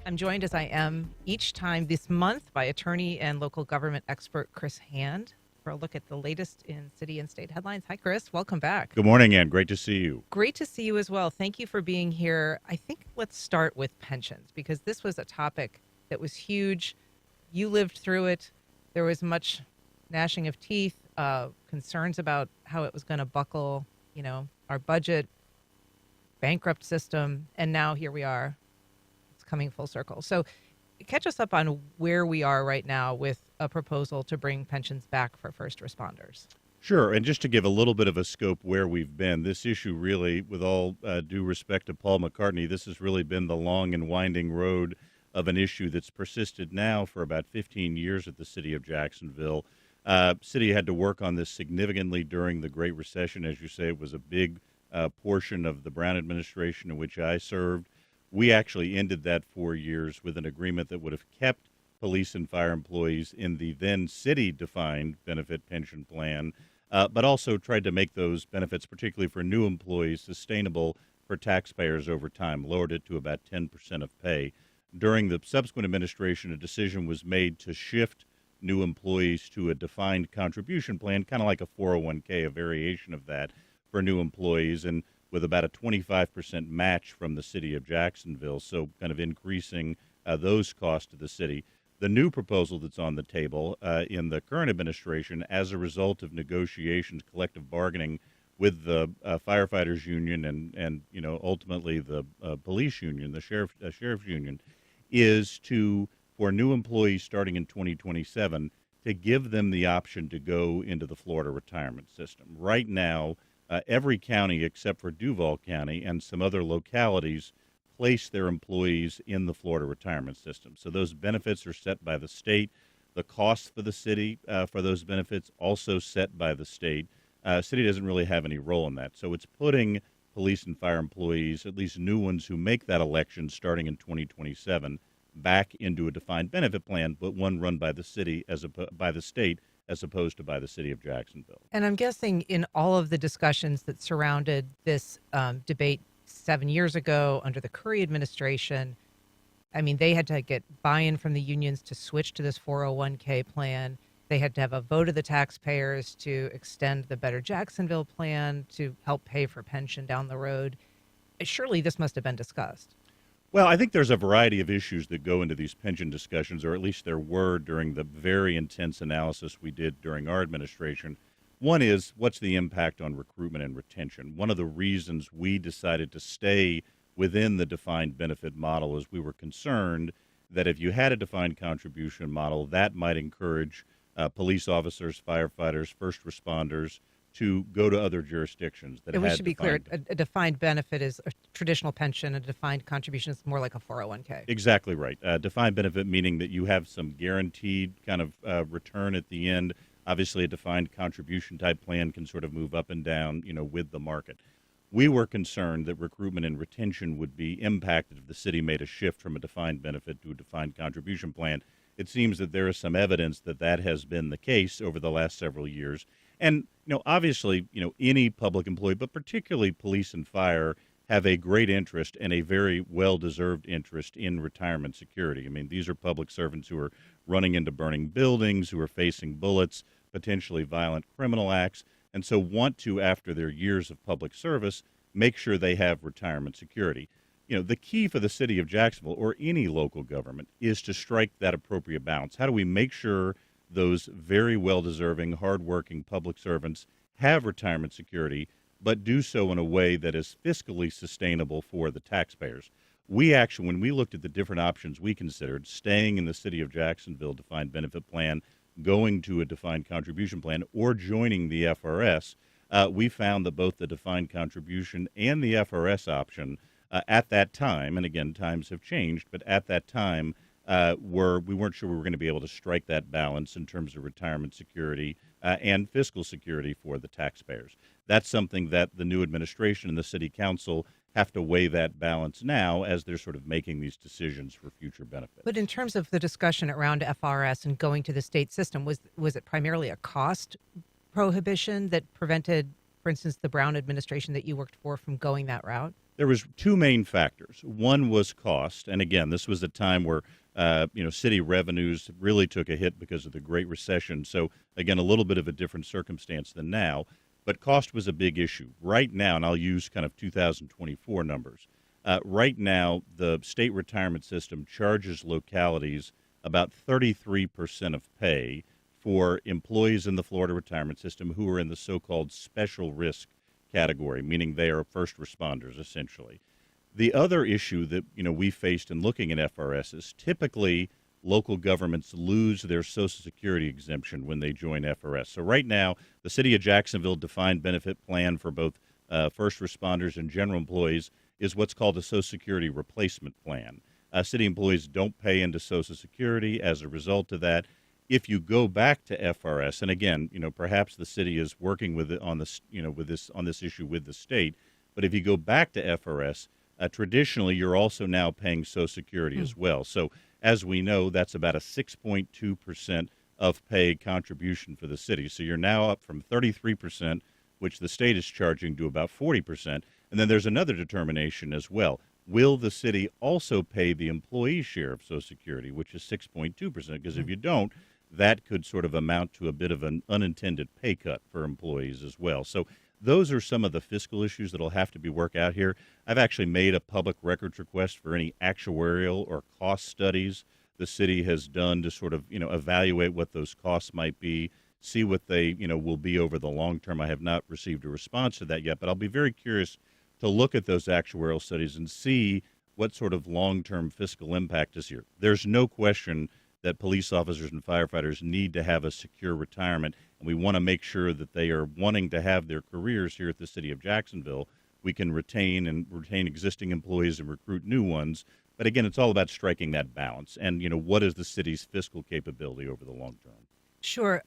I'm joined as I am each time this month by attorney and local government expert Chris Hand for a look at the latest in city and state headlines. Hi, Chris. Welcome back. Good morning, Ann. Great to see you. Great to see you as well. Thank you for being here. I think let's start with pensions because this was a topic that was huge. You lived through it. There was much gnashing of teeth, concerns about how it was going to buckle, our budget, bankrupt system, and now here we are. It's coming full circle. So catch us up on where we are right now with a proposal to bring pensions back for first responders. Sure. And just to give a little bit of a scope where we've been, this issue really, with all due respect to Paul McCartney, this has really been the long and winding road of an issue that's persisted now for about 15 years at the city of Jacksonville. City had to work on this significantly during the Great Recession. As you say, it was a big portion of the Brown administration in which I served. We actually ended that 4 years with an agreement that would have kept police and fire employees in the then city-defined benefit pension plan, but also tried to make those benefits, particularly for new employees, sustainable for taxpayers over time, lowered it to about 10% of pay. During the subsequent administration, a decision was made to shift new employees to a defined contribution plan, kind of like a 401k, a variation of that for new employees, and with about a 25% match from the city of Jacksonville, so kind of increasing those costs to the city. The new proposal that's on the table in the current administration, as a result of negotiations, collective bargaining with the firefighters union and ultimately the police union, the sheriff's union, is for new employees starting in 2027 to give them the option to go into the Florida retirement system. Right now, every county except for Duval County and some other localities place their employees in the Florida retirement system. So those benefits are set by the state. The cost for the city for those benefits also set by the state. City doesn't really have any role in that. So it's putting police and fire employees, at least new ones who make that election starting in 2027, back into a defined benefit plan, but one run by the city by the state as opposed to by the city of Jacksonville. And I'm guessing in all of the discussions that surrounded this debate 7 years ago under the Curry administration, I mean, they had to get buy-in from the unions to switch to this 401k plan. They had to have a vote of the taxpayers to extend the Better Jacksonville plan to help pay for pension down the road. Surely this must have been discussed. Well, I think there's a variety of issues that go into these pension discussions, or at least there were during the very intense analysis we did during our administration. One is, what's the impact on recruitment and retention? One of the reasons we decided to stay within the defined benefit model is we were concerned that if you had a defined contribution model, that might encourage police officers, firefighters, first responders to go to other jurisdictions that And we had should be clear, a defined benefit is a traditional pension. A defined contribution is more like a 401k. Exactly right. Defined benefit meaning that you have some guaranteed kind of return at the end. Obviously, a defined contribution type plan can sort of move up and down, with the market. We were concerned that recruitment and retention would be impacted if the city made a shift from a defined benefit to a defined contribution plan. It seems that there is some evidence that that has been the case over the last several years. And, obviously, any public employee, but particularly police and fire, have a great interest and a very well-deserved interest in retirement security. I mean, these are public servants who are running into burning buildings, who are facing bullets, potentially violent criminal acts, and so want to, after their years of public service, make sure they have retirement security. The key for the city of Jacksonville or any local government is to strike that appropriate balance. How do we make sure those very well-deserving, hardworking public servants have retirement security, but do so in a way that is fiscally sustainable for the taxpayers? We actually, when we looked at the different options we considered, staying in the city of Jacksonville defined benefit plan, going to a defined contribution plan, or joining the FRS, we found that both the defined contribution and the FRS option at that time, and again, times have changed, but at that time, we weren't sure we were going to be able to strike that balance in terms of retirement security and fiscal security for the taxpayers. That's something that the new administration and the city council have to weigh that balance now as they're sort of making these decisions for future benefits. But in terms of the discussion around FRS and going to the state system, was it primarily a cost prohibition that prevented, for instance, the Brown administration that you worked for from going that route? There was two main factors. One was cost, and again, this was a time where city revenues really took a hit because of the Great Recession. So again, a little bit of a different circumstance than now, but cost was a big issue right now. And I'll use kind of 2024 numbers. Right now, the state retirement system charges localities about 33% of pay for employees in the Florida retirement system who are in the so-called special risk category, meaning they are first responders, essentially. The other issue that we faced in looking at FRS is typically local governments lose their Social Security exemption when they join FRS. So right now, the City of Jacksonville defined benefit plan for both first responders and general employees is what's called a Social Security replacement plan. City employees don't pay into Social Security as a result of that. If you go back to FRS, and again, perhaps the city is working with it on this, on this issue with the state, but if you go back to FRS, traditionally you're also now paying Social Security as well. So as we know, that's about a 6.2% of pay contribution for the city. So you're now up from 33%, which the state is charging, to about 40%. And then there's another determination as well. Will the city also pay the employee share of Social Security, which is 6.2%? Because if you don't, that could sort of amount to a bit of an unintended pay cut for employees as well. So those are some of the fiscal issues that will have to be worked out here. I've actually made a public records request for any actuarial or cost studies the city has done to sort of, evaluate what those costs might be, see what they, will be over the long term. I have not received a response to that yet, but I'll be very curious to look at those actuarial studies and see what sort of long-term fiscal impact is here. There's no question that police officers and firefighters need to have a secure retirement, and we want to make sure that they are wanting to have their careers here at the City of Jacksonville. We can retain existing employees and recruit new ones. But again, it's all about striking that balance and, what is the city's fiscal capability over the long term? Sure.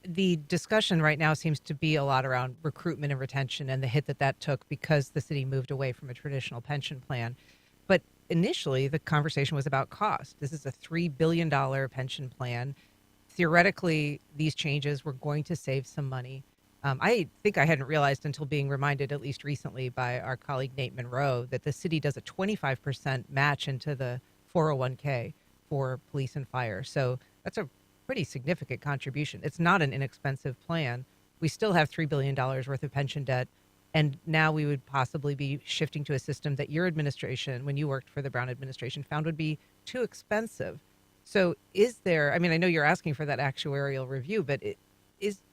The discussion right now seems to be a lot around recruitment and retention and the hit that that took because the city moved away from a traditional pension plan. But initially, the conversation was about cost. This is a $3 billion pension plan. Theoretically, these changes were going to save some money. I think I hadn't realized until being reminded, at least recently, by our colleague Nate Monroe, that the city does a 25% match into the 401k for police and fire. So that's a pretty significant contribution. It's not an inexpensive plan. We still have $3 billion worth of pension debt. And now we would possibly be shifting to a system that your administration, when you worked for the Brown administration, found would be too expensive. So is there, I mean, I know you're asking for that actuarial review, but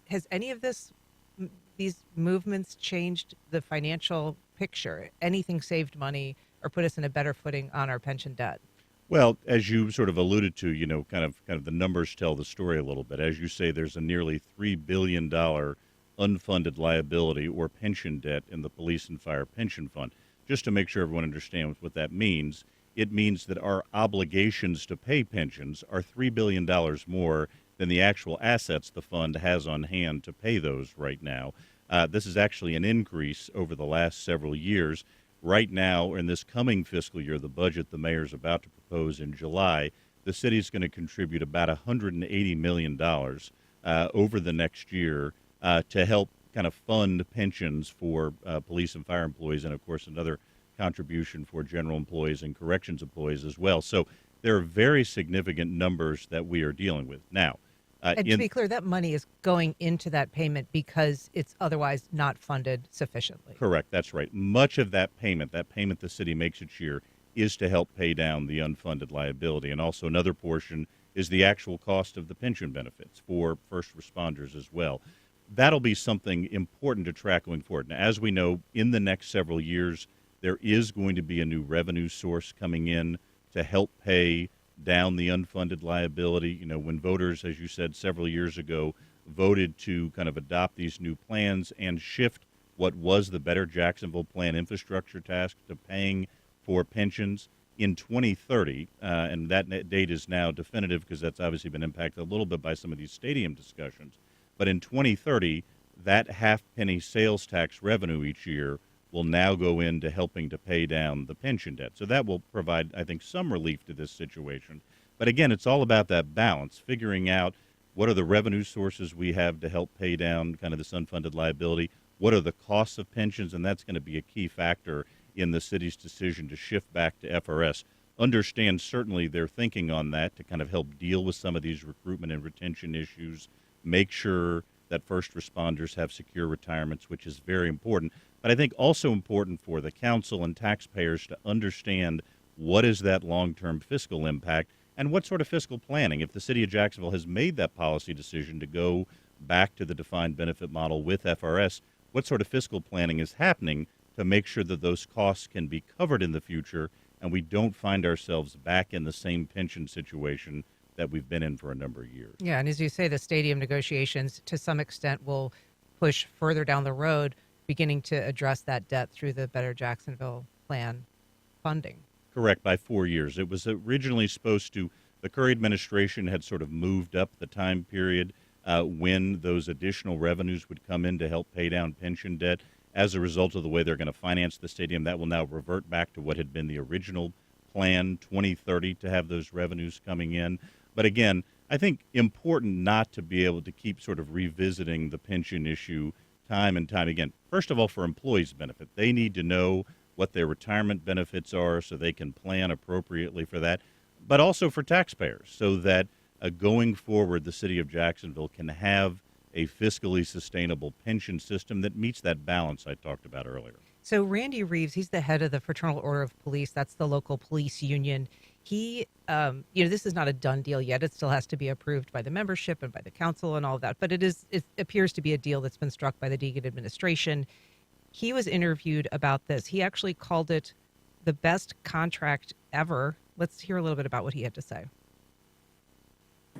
has any of these movements changed the financial picture? Anything saved money or put us in a better footing on our pension debt? Well, as you sort of alluded to, kind of the numbers tell the story a little bit. As you say, there's a nearly $3 billion unfunded liability or pension debt in the police and fire pension fund. Just to make sure everyone understands what that means, it means that our obligations to pay pensions are $3 billion more than the actual assets the fund has on hand to pay those right now. This is actually an increase over the last several years. Right now, in this coming fiscal year, the budget the mayor's about to propose in July, the city's going to contribute about $180 million over the next year to help kind of fund pensions for police and fire employees, and of course another contribution for general employees and corrections employees as well. So there are very significant numbers that we are dealing with now. And to be clear, that money is going into that payment because it's otherwise not funded sufficiently. Correct. That's right. Much of that payment the city makes each year, is to help pay down the unfunded liability. And also another portion is the actual cost of the pension benefits for first responders as well. That'll be something important to track going forward. Now, as we know, in the next several years, there is going to be a new revenue source coming in to help pay down the unfunded liability. When voters, as you said, several years ago, voted to kind of adopt these new plans and shift what was the Better Jacksonville Plan infrastructure task to paying for pensions in 2030, and that date is now definitive because that's obviously been impacted a little bit by some of these stadium discussions. But in 2030, that half-penny sales tax revenue each year will now go into helping to pay down the pension debt. So that will provide, I think, some relief to this situation. But again, it's all about that balance, figuring out what are the revenue sources we have to help pay down kind of this unfunded liability, what are the costs of pensions, and that's going to be a key factor in the city's decision to shift back to FRS. Understand certainly their thinking on that to kind of help deal with some of these recruitment and retention issues, make sure that first responders have secure retirements, which is very important. But I think also important for the council and taxpayers to understand what is that long-term fiscal impact and what sort of fiscal planning. If the city of Jacksonville has made that policy decision to go back to the defined benefit model with FRS, what sort of fiscal planning is happening to make sure that those costs can be covered in the future and we don't find ourselves back in the same pension situation that we've been in for a number of years. Yeah, and as you say, the stadium negotiations to some extent will push further down the road, beginning to address that debt through the Better Jacksonville Plan funding. Correct, by 4 years. It was originally supposed to, the Curry administration had sort of moved up the time period when those additional revenues would come in to help pay down pension debt. As a result of the way they're going to finance the stadium, that will now revert back to what had been the original plan, 2030, to have those revenues coming in. But again, I think important not to be able to keep sort of revisiting the pension issue time and time again. First of all, for employees' benefit, they need to know what their retirement benefits are so they can plan appropriately for that, but also for taxpayers so that going forward, the city of Jacksonville can have a fiscally sustainable pension system that meets that balance I talked about earlier. So Randy Reeves, he's the head of the Fraternal Order of Police. That's the local police union. He, this is not a done deal yet. It still has to be approved by the membership and by the council and all of that. But it appears to be a deal that's been struck by the Deegan administration. He was interviewed about this. He actually called it the best contract ever. Let's hear a little bit about what he had to say.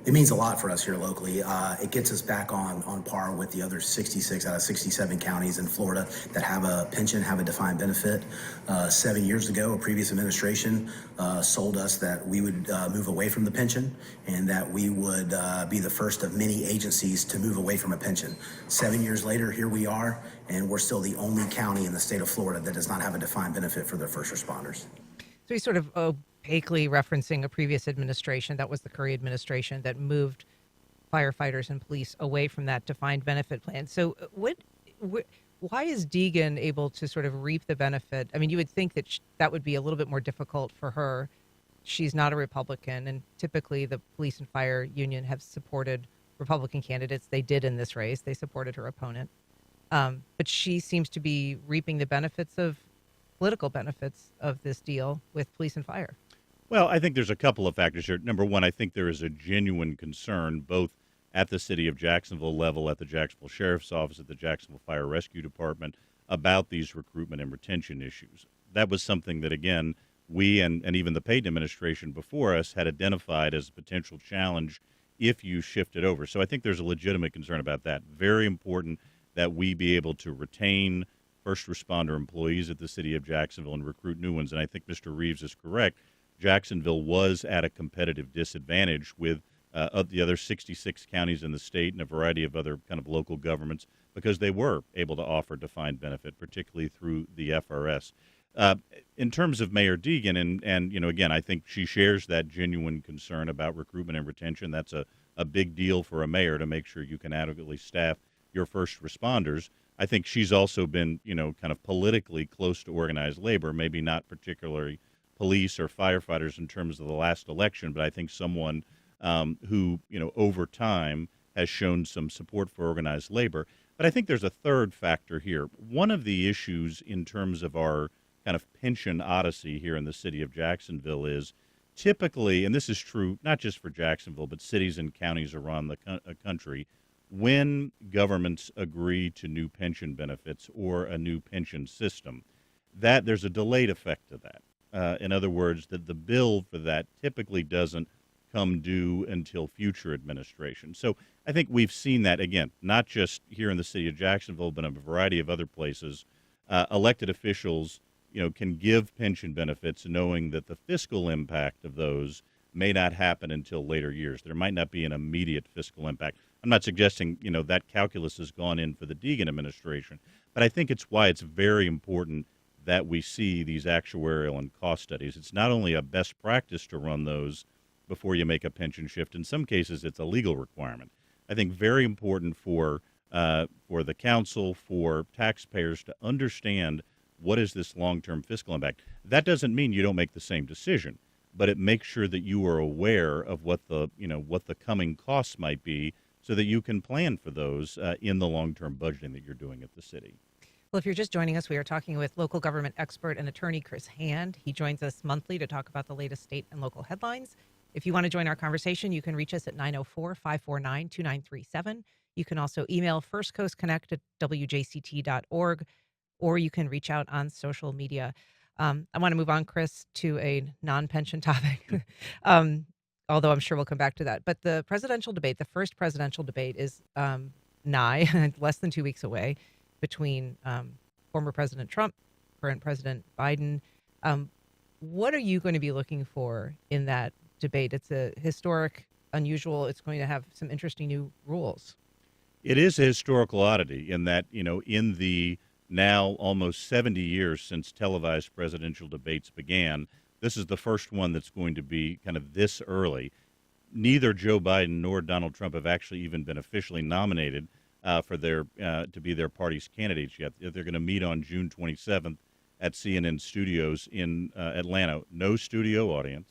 It means a lot for us here locally. It gets us back on par with the other 66 out of 67 counties in Florida that have a pension, have a defined benefit. 7 years ago, a previous administration sold us that we would move away from the pension and that we would be the first of many agencies to move away from a pension. 7 years later, here we are, and we're still the only county in the state of Florida that does not have a defined benefit for their first responders. So he's sort of opaquely referencing a previous administration, that was the Curry administration, that moved firefighters and police away from that defined benefit plan. So why is Deegan able to sort of reap the benefit? I mean, you would think that that would be a little bit more difficult for her. She's not a Republican, and typically the police and fire union have supported Republican candidates. They did in this race. They supported her opponent. But she seems to be reaping the political benefits of this deal with police and fire. Well, I think there's a couple of factors here. Number one, I think there is a genuine concern both at the city of Jacksonville level, at the Jacksonville Sheriff's Office, at the Jacksonville Fire Rescue Department about these recruitment and retention issues. That was something that, again, we and even the Payton administration before us had identified as a potential challenge if you shift it over. So I think there's a legitimate concern about that. Very important that we be able to retain first responder employees at the city of Jacksonville and recruit new ones. And I think Mr. Reeves is correct. Jacksonville was at a competitive disadvantage with of the other 66 counties in the state and a variety of other kind of local governments because they were able to offer defined benefit, particularly through the FRS. In terms of Mayor Deegan, and again, I think she shares that genuine concern about recruitment and retention. That's a big deal for a mayor to make sure you can adequately staff your first responders. I think she's also been, kind of politically close to organized labor, maybe not particularly police or firefighters in terms of the last election, but I think someone who, over time has shown some support for organized labor. But I think there's a third factor here. One of the issues in terms of our kind of pension odyssey here in the city of Jacksonville is typically, and this is true not just for Jacksonville, but cities and counties around the country, when governments agree to new pension benefits or a new pension system, that there's a delayed effect to that. In other words, that the bill for that typically doesn't come due until future administration. So I think we've seen that, again, not just here in the city of Jacksonville, but in a variety of other places. Elected officials, can give pension benefits knowing that the fiscal impact of those may not happen until later years. There might not be an immediate fiscal impact. I'm not suggesting, that calculus has gone in for the Deegan administration, but I think it's why it's very important that we see these actuarial and cost studies. It's not only a best practice to run those before you make a pension shift. In some cases, it's a legal requirement. I think very important for the council, for taxpayers to understand what is this long-term fiscal impact? That doesn't mean you don't make the same decision, but it makes sure that you are aware of what the coming costs might be, so that you can plan for those in the long-term budgeting that you're doing at the city. Well, if you're just joining us, we are talking with local government expert and attorney Chris Hand. He joins us monthly to talk about the latest state and local headlines. If you want to join our conversation, you can reach us at 904-549-2937. You can also email firstcoastconnect@wjct.org, or you can reach out on social media. I want to move on, Chris, to a non-pension topic, although I'm sure we'll come back to that. But the presidential debate, the first presidential debate, is nigh, less than 2 weeks away, between former President Trump, current President Biden. What are you going to be looking for in that debate? It's a historic, unusual. It's going to have some interesting new rules. It is a historical oddity in that, in the now almost 70 years since televised presidential debates began, this is the first one that's going to be kind of this early. Neither Joe Biden nor Donald Trump have actually even been officially nominated for to be their party's candidates yet. They're going to meet on June 27th at CNN Studios in Atlanta. No studio audience,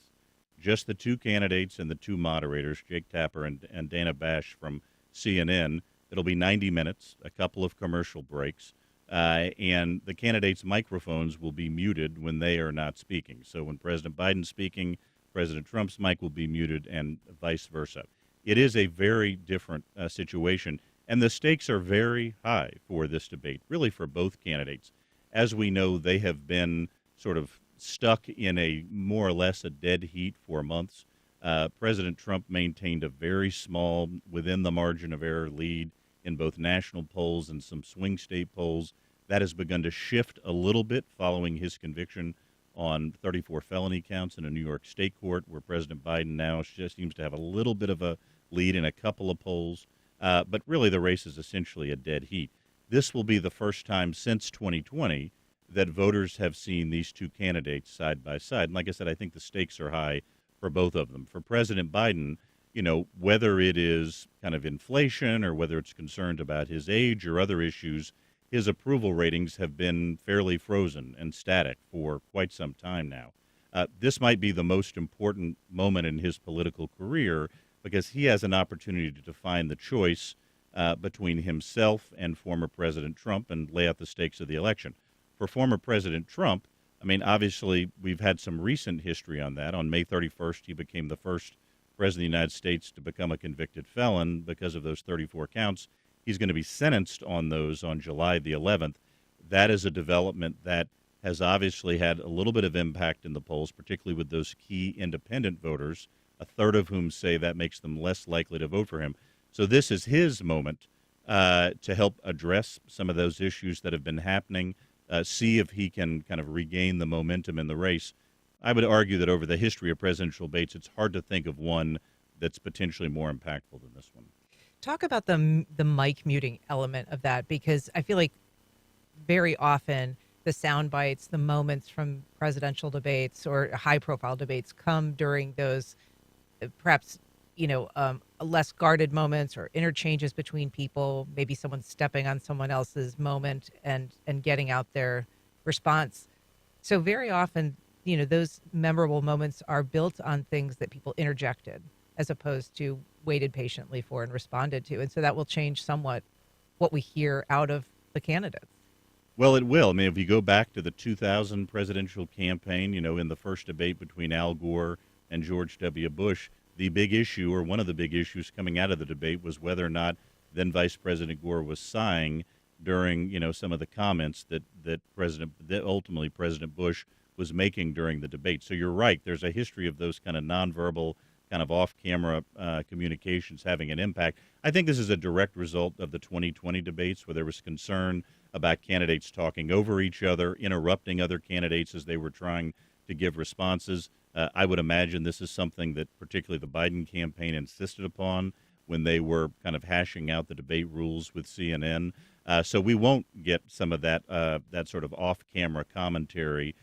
just the two candidates and the two moderators, Jake Tapper and Dana Bash from CNN. It'll be 90 minutes, a couple of commercial breaks, and the candidates' microphones will be muted when they are not speaking. So when President Biden's speaking, President Trump's mic will be muted, and vice versa. It is a very different situation. And the stakes are very high for this debate, really for both candidates. As we know, they have been sort of stuck in a more or less a dead heat for months. President Trump maintained a very small, within the margin of error lead in both national polls and some swing state polls. That has begun to shift a little bit following his conviction on 34 felony counts in a New York state court, where President Biden now just seems to have a little bit of a lead in a couple of polls. But really, the race is essentially a dead heat. This will be the first time since 2020 that voters have seen these two candidates side by side. And like I said, I think the stakes are high for both of them. For President Biden, whether it is kind of inflation or whether it's concerned about his age or other issues, his approval ratings have been fairly frozen and static for quite some time now. This might be the most important moment in his political career, because he has an opportunity to define the choice between himself and former President Trump and lay out the stakes of the election. For former President Trump, obviously, we've had some recent history on that. On May 31st, he became the first president of the United States to become a convicted felon because of those 34 counts. He's going to be sentenced on those on July the 11th. That is a development that has obviously had a little bit of impact in the polls, particularly with those key independent voters, a third of whom say that makes them less likely to vote for him. So this is his moment to help address some of those issues that have been happening, see if he can kind of regain the momentum in the race. I would argue that over the history of presidential debates, it's hard to think of one that's potentially more impactful than this one. Talk about the mic muting element of that, because I feel like very often the sound bites, the moments from presidential debates or high-profile debates come during those perhaps, less guarded moments or interchanges between people, maybe someone stepping on someone else's moment and getting out their response. So very often, those memorable moments are built on things that people interjected as opposed to waited patiently for and responded to. And so that will change somewhat what we hear out of the candidates. Well, it will. If you go back to the 2000 presidential campaign, in the first debate between Al Gore and George W. Bush, the big issue, or one of the big issues coming out of the debate, was whether or not then Vice President Gore was sighing during, some of the comments that ultimately President Bush was making during the debate. So you're right. There's a history of those kind of nonverbal, kind of off-camera communications having an impact. I think this is a direct result of the 2020 debates, where there was concern about candidates talking over each other, interrupting other candidates as they were trying to give responses. I would imagine this is something that particularly the Biden campaign insisted upon when they were kind of hashing out the debate rules with CNN. So we won't get some of that sort of off-camera commentary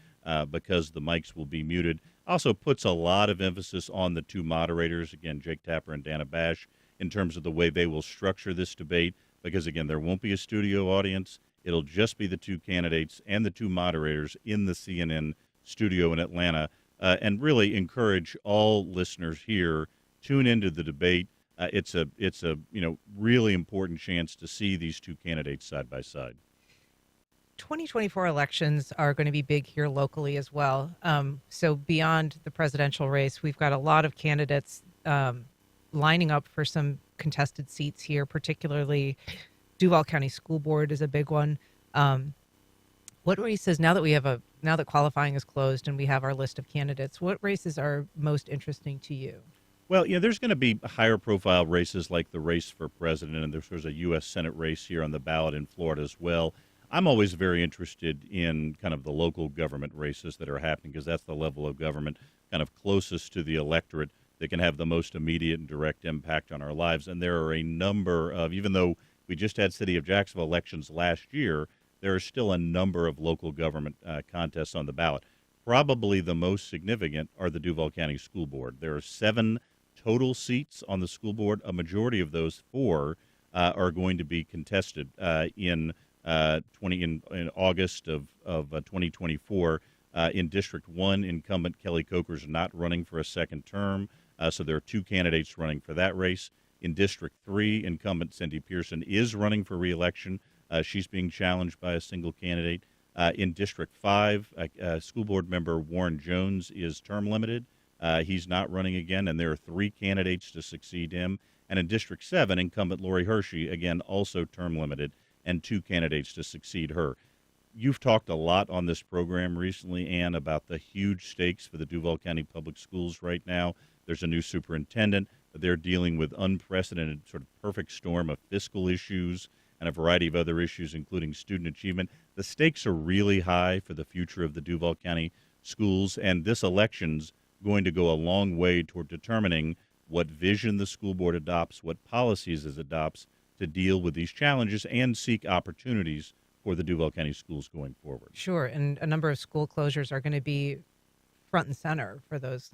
because the mics will be muted. Also puts a lot of emphasis on the two moderators, again, Jake Tapper and Dana Bash, in terms of the way they will structure this debate, because, again, there won't be a studio audience. It'll just be the two candidates and the two moderators in the CNN studio in Atlanta, and really encourage all listeners here tune into the debate. It's a really important chance to see these two candidates side by side. 2024 elections are going to be big here locally as well. So beyond the presidential race, we've got a lot of candidates lining up for some contested seats here, particularly Duval County School Board is a big one. What races, now that qualifying is closed and we have our list of candidates, what races are most interesting to you? Well, there's going to be higher profile races like the race for president, and there's a U.S. Senate race here on the ballot in Florida as well. I'm always very interested in kind of the local government races that are happening because that's the level of government kind of closest to the electorate that can have the most immediate and direct impact on our lives. And there are a number of, even though we just had City of Jacksonville elections last year, there are still a number of local government contests on the ballot. Probably the most significant are the Duval County School Board. There are 7 total seats on the school board. A majority of those 4 are going to be contested in August of 2024. In District 1, incumbent Kelly Coker is not running for a second term, so there are 2 candidates running for that race. In District 3, incumbent Cindy Pearson is running for re-election. She's being challenged by a single candidate. In District 5, school board member Warren Jones is term limited. He's not running again, and there are 3 candidates to succeed him. And in District 7, incumbent Lori Hershey, again, also term limited, and 2 candidates to succeed her. You've talked a lot on this program recently, Ann, about the huge stakes for the Duval County Public Schools right now. There's a new superintendent. They're dealing with unprecedented sort of perfect storm of fiscal issues and a variety of other issues, including student achievement. The stakes are really high for the future of the Duval County schools, and this election's going to go a long way toward determining what vision the school board adopts, what policies it adopts to deal with these challenges and seek opportunities for the Duval County schools going forward. Sure, and a number of school closures are going to be front and center for those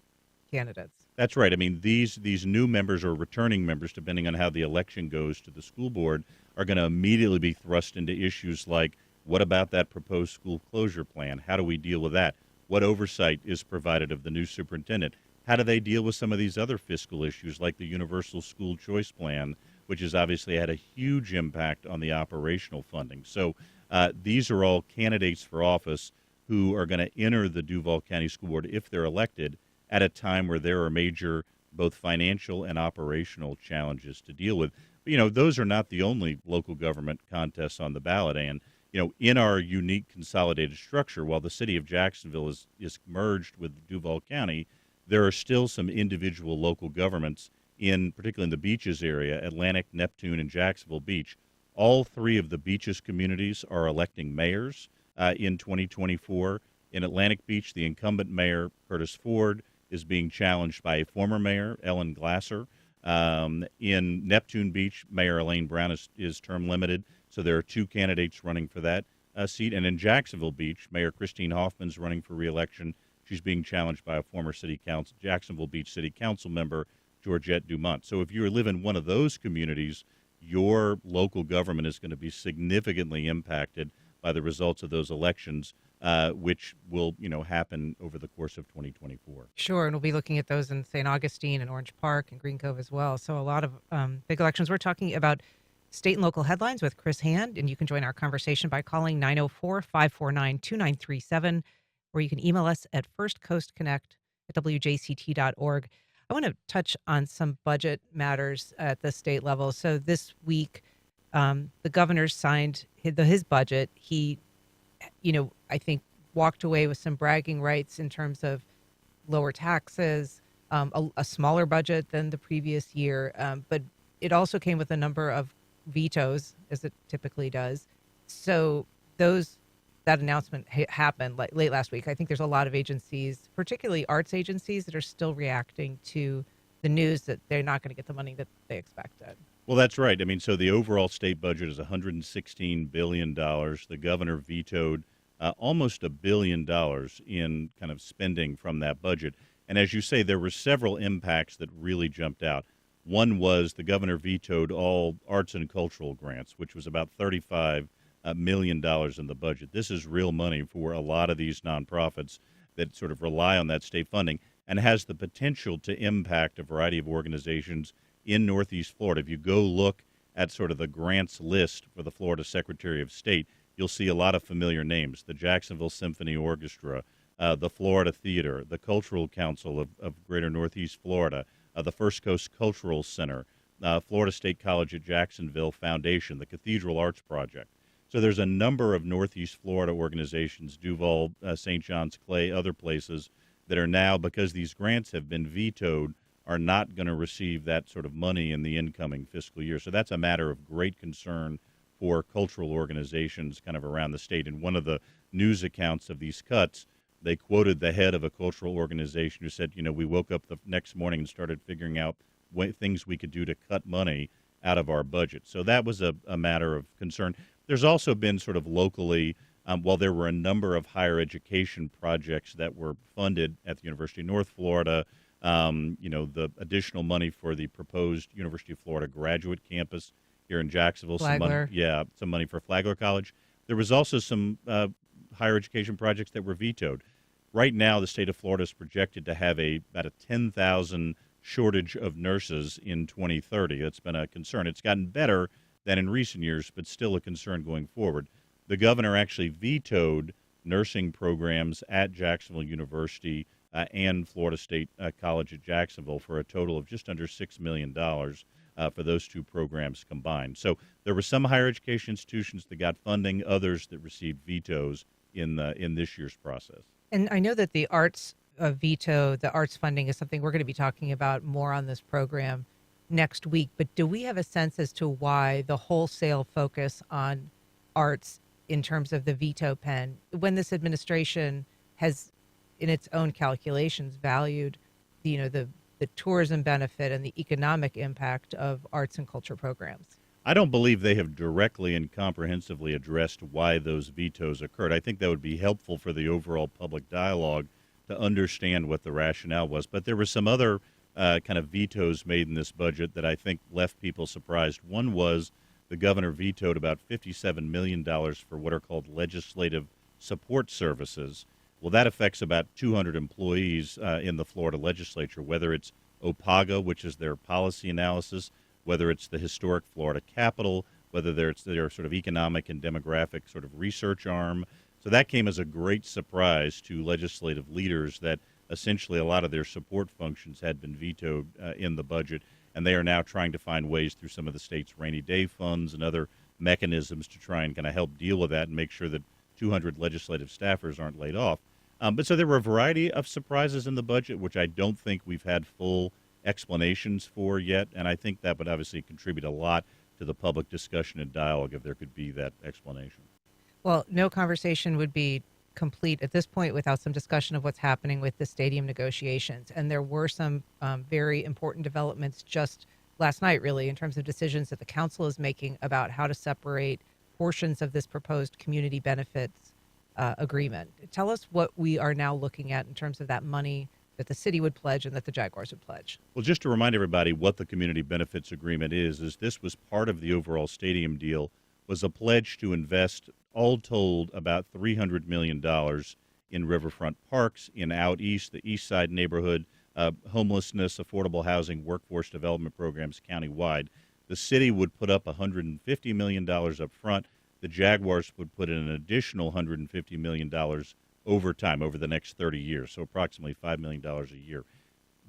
candidates. That's right. I mean, these new members or returning members, depending on how the election goes to the school board, are going to immediately be thrust into issues like, what about that proposed school closure plan? How do we deal with that? What oversight is provided of the new superintendent? How do they deal with some of these other fiscal issues like the universal school choice plan, which has obviously had a huge impact on the operational funding? So these are all candidates for office who are going to enter the Duval County School Board, if they're elected, at a time where there are major both financial and operational challenges to deal with. But, those are not the only local government contests on the ballot. And, in our unique consolidated structure, while the city of Jacksonville is merged with Duval County, there are still some individual local governments particularly in the Beaches area, Atlantic, Neptune, and Jacksonville Beach. All 3 of the Beaches communities are electing mayors in 2024. In Atlantic Beach, the incumbent mayor, Curtis Ford, is being challenged by a former mayor, Ellen Glasser. In Neptune Beach, Mayor Elaine Brown is term limited, so there are 2 candidates running for that seat. And in Jacksonville Beach, Mayor Christine Hoffman is running for re-election. She's being challenged by a former Jacksonville Beach City Council member, Georgette Dumont. So if you live in one of those communities, your local government is going to be significantly impacted by the results of those elections, which will, happen over the course of 2024. Sure, and we'll be looking at those in St. Augustine and Orange Park and Green Cove as well. So a lot of big elections. We're talking about state and local headlines with Chris Hand, and you can join our conversation by calling 904-549-2937, or you can email us at firstcoastconnect@wjct.org. I want to touch on some budget matters at the state level. So this week, the governor signed his budget. He, I think walked away with some bragging rights in terms of lower taxes, a smaller budget than the previous year. But it also came with a number of vetoes, as it typically does. So that announcement happened late last week. I think there's a lot of agencies, particularly arts agencies, that are still reacting to the news that they're not going to get the money that they expected. Well, that's right. I mean, so the overall state budget is $116 billion. The governor vetoed almost $1 billion in kind of spending from that budget. And as you say, there were several impacts that really jumped out. One was the governor vetoed all arts and cultural grants, which was about $35 million dollars in the budget. This is real money for a lot of these nonprofits that sort of rely on that state funding and has the potential to impact a variety of organizations in Northeast Florida. If you go look at sort of the grants list for the Florida Secretary of State, you'll see a lot of familiar names: the Jacksonville Symphony Orchestra, the Florida Theater, the Cultural Council of Greater Northeast Florida, the First Coast Cultural Center, Florida State College at Jacksonville Foundation, the Cathedral Arts Project. So there's a number of Northeast Florida organizations, Duval, St. John's Clay, other places, that are now, because these grants have been vetoed, are not going to receive that sort of money in the incoming fiscal year. So that's a matter of great concern for cultural organizations kind of around the state. And one of the news accounts of these cuts, they quoted the head of a cultural organization who said, we woke up the next morning and started figuring out things we could do to cut money out of our budget. So that was a matter of concern. There's also been sort of locally, while there were a number of higher education projects that were funded at the University of North Florida, the additional money for the proposed University of Florida graduate campus here in Jacksonville, Flagler. some money for Flagler College. There was also some higher education projects that were vetoed. Right now, the state of Florida is projected to have about a 10,000 shortage of nurses in 2030. That's been a concern. It's gotten better than in recent years, but still a concern going forward. The governor actually vetoed nursing programs at Jacksonville University and Florida State College at Jacksonville for a total of just under $6 million for those two programs combined. So there were some higher education institutions that got funding, others that received vetoes in this year's process. And I know that the arts veto, the arts funding, is something we're going to be talking about more on this program next week. But do we have a sense as to why the wholesale focus on arts in terms of the veto pen, when this administration has, in its own calculations, valued the tourism benefit and the economic impact of arts and culture programs? I don't believe they have directly and comprehensively addressed why those vetoes occurred. I think that would be helpful for the overall public dialogue to understand what the rationale was. But there were some other kind of vetoes made in this budget that I think left people surprised. One was the governor vetoed about $57 million for what are called legislative support services. Well, that affects about 200 employees in the Florida legislature, whether it's OPAGA, which is their policy analysis, whether it's the historic Florida Capitol, whether it's their sort of economic and demographic sort of research arm. So that came as a great surprise to legislative leaders that essentially a lot of their support functions had been vetoed in the budget, and they are now trying to find ways through some of the state's rainy day funds and other mechanisms to try and kind of help deal with that and make sure that 200 legislative staffers aren't laid off. But so there were a variety of surprises in the budget, which I don't think we've had full explanations for yet, and I think that would obviously contribute a lot to the public discussion and dialogue if there could be that explanation. Well, no conversation would be complete at this point without some discussion of what's happening with the stadium negotiations. And there were some very important developments just last night, really, in terms of decisions that the council is making about how to separate portions of this proposed community benefits agreement. Tell us what we are now looking at in terms of that money that the city would pledge and that the Jaguars would pledge. Well, just to remind everybody what the community benefits agreement is this was part of the overall stadium deal, was a pledge to invest, all told, about $300 million in riverfront parks, in out east, the east side neighborhood, homelessness, affordable housing, workforce development programs countywide. The city would put up $150 million up front. The Jaguars would put in an additional $150 million over time, over the next 30 years, so approximately $5 million a year.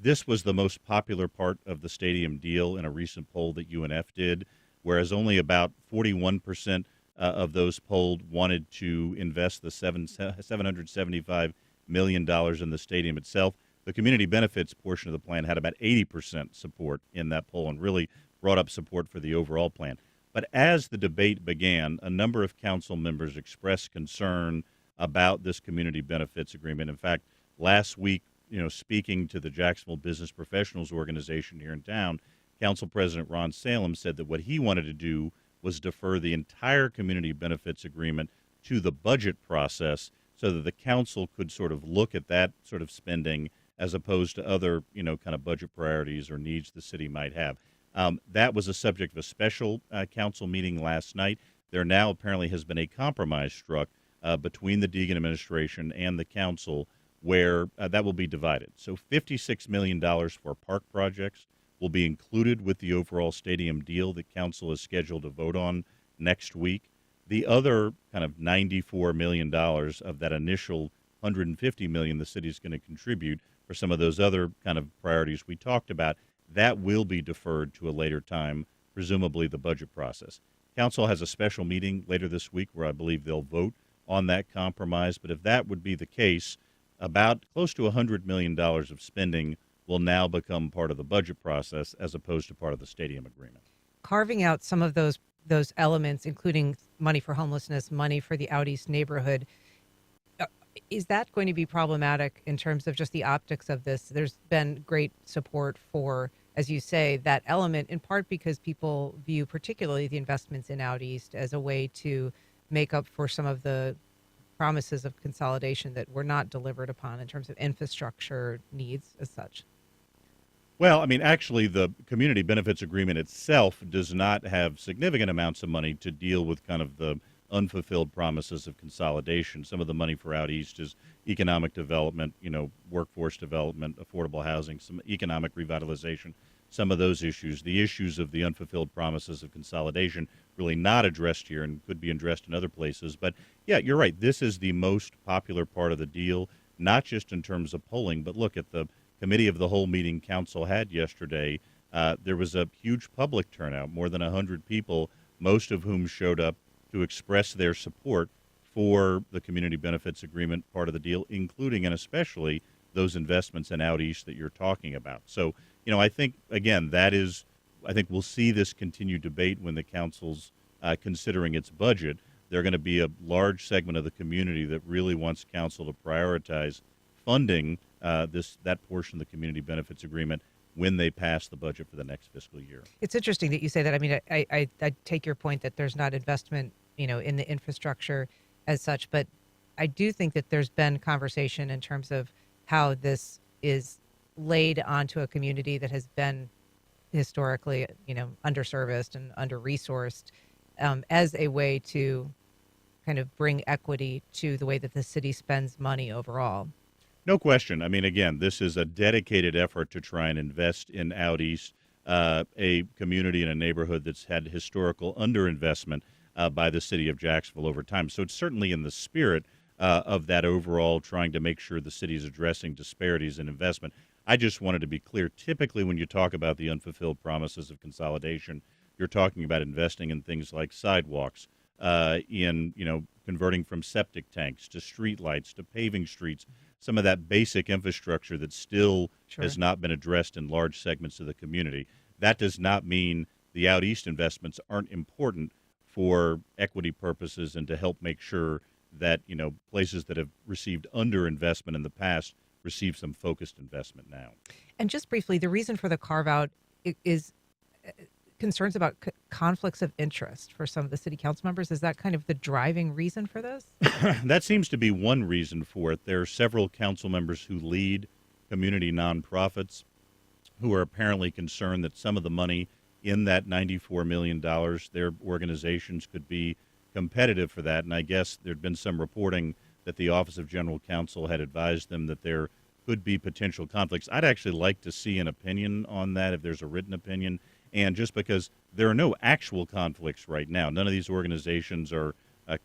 This was the most popular part of the stadium deal in a recent poll that UNF did, whereas only about 41% of those polled wanted to invest the $775 million in the stadium itself. The community benefits portion of the plan had about 80% support in that poll and really brought up support for the overall plan. But as the debate began, a number of council members expressed concern about this community benefits agreement. In fact, last week, speaking to the Jacksonville Business Professionals Organization here in town, Council President Ron Salem said that what he wanted to do was defer the entire community benefits agreement to the budget process so that the council could sort of look at that sort of spending as opposed to other, kind of budget priorities or needs the city might have. That was a subject of a special council meeting last night. there now apparently has been a compromise struck between the Deegan administration and the council where that will be divided. So $56 million for park projects will be included with the overall stadium deal that council is scheduled to vote on next week. The other kind of $94 million of that initial $150 million the city is going to contribute for some of those other kind of priorities we talked about, that will be deferred to a later time, presumably the budget process. Council has a special meeting later this week where I believe they'll vote on that compromise. But if that would be the case, about close to $100 million of spending will now become part of the budget process as opposed to part of the stadium agreement. Carving out some of those elements, including money for homelessness, money for the Out East neighborhood, is that going to be problematic in terms of just the optics of this? There's been great support for, as you say, that element, in part because people view particularly the investments in Out East as a way to make up for some of the promises of consolidation that were not delivered upon in terms of infrastructure needs as such. Well, I mean, actually, the community benefits agreement itself does not have significant amounts of money to deal with kind of the unfulfilled promises of consolidation. Some of the money for Out East is economic development, workforce development, affordable housing, some economic revitalization, some of those issues. The issues of the unfulfilled promises of consolidation really not addressed here and could be addressed in other places. But yeah, you're right. This is the most popular part of the deal, not just in terms of polling, but look at the committee of the whole meeting council had yesterday. There was a huge public turnout, more than 100 people, most of whom showed up to express their support for the community benefits agreement part of the deal, including and especially those investments in Out East that you're talking about. So, I think, again, I think we'll see this continued debate when the council's considering its budget. They're going to be a large segment of the community that really wants council to prioritize funding that portion of the community benefits agreement when they pass the budget for the next fiscal year. It's interesting that you say that. I mean, I take your point that there's not investment, in the infrastructure as such, but I do think that there's been conversation in terms of how this is laid onto a community that has been historically, underserviced and under-resourced as a way to kind of bring equity to the way that the city spends money overall. No question. I mean, again, this is a dedicated effort to try and invest in Out East, a community and a neighborhood that's had historical underinvestment by the city of Jacksonville over time. So it's certainly in the spirit of that overall trying to make sure the city is addressing disparities in investment. I just wanted to be clear. Typically, when you talk about the unfulfilled promises of consolidation, you're talking about investing in things like sidewalks, in converting from septic tanks to street lights to paving streets, some of that basic infrastructure that still has not been addressed in large segments of the community. That does not mean the Out East investments aren't important for equity purposes and to help make sure that places that have received underinvestment in the past receive some focused investment now. And just briefly, the reason for the carve out is concerns about conflicts of interest for some of the city council members. Is that kind of the driving reason for this? That seems to be one reason for it. There are several council members who lead community nonprofits who are apparently concerned that some of the money in that $94 million, their organizations could be competitive for that. And I guess there'd been some reporting that the Office of General Counsel had advised them that there could be potential conflicts. I'd actually like to see an opinion on that, if there's a written opinion. And just because there are no actual conflicts right now, none of these organizations are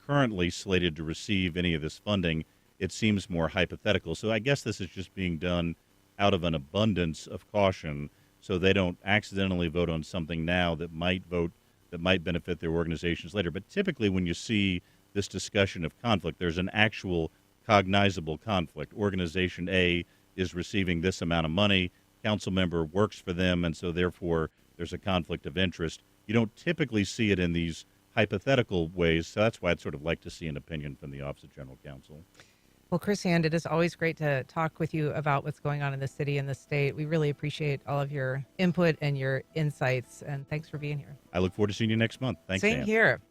currently slated to receive any of this funding, it seems more hypothetical. So I guess this is just being done out of an abundance of caution so they don't accidentally vote on something now that might benefit their organizations later. But typically when you see this discussion of conflict, there's an actual cognizable conflict. Organization A is receiving this amount of money, council member works for them, and so therefore there's a conflict of interest. You don't typically see it in these hypothetical ways, so that's why I'd sort of like to see an opinion from the Office of General Counsel. Well, Chris Hand, it is always great to talk with you about what's going on in the city and the state. We really appreciate all of your input and your insights, and thanks for being here. I look forward to seeing you next month. Thanks, Same Ann. here.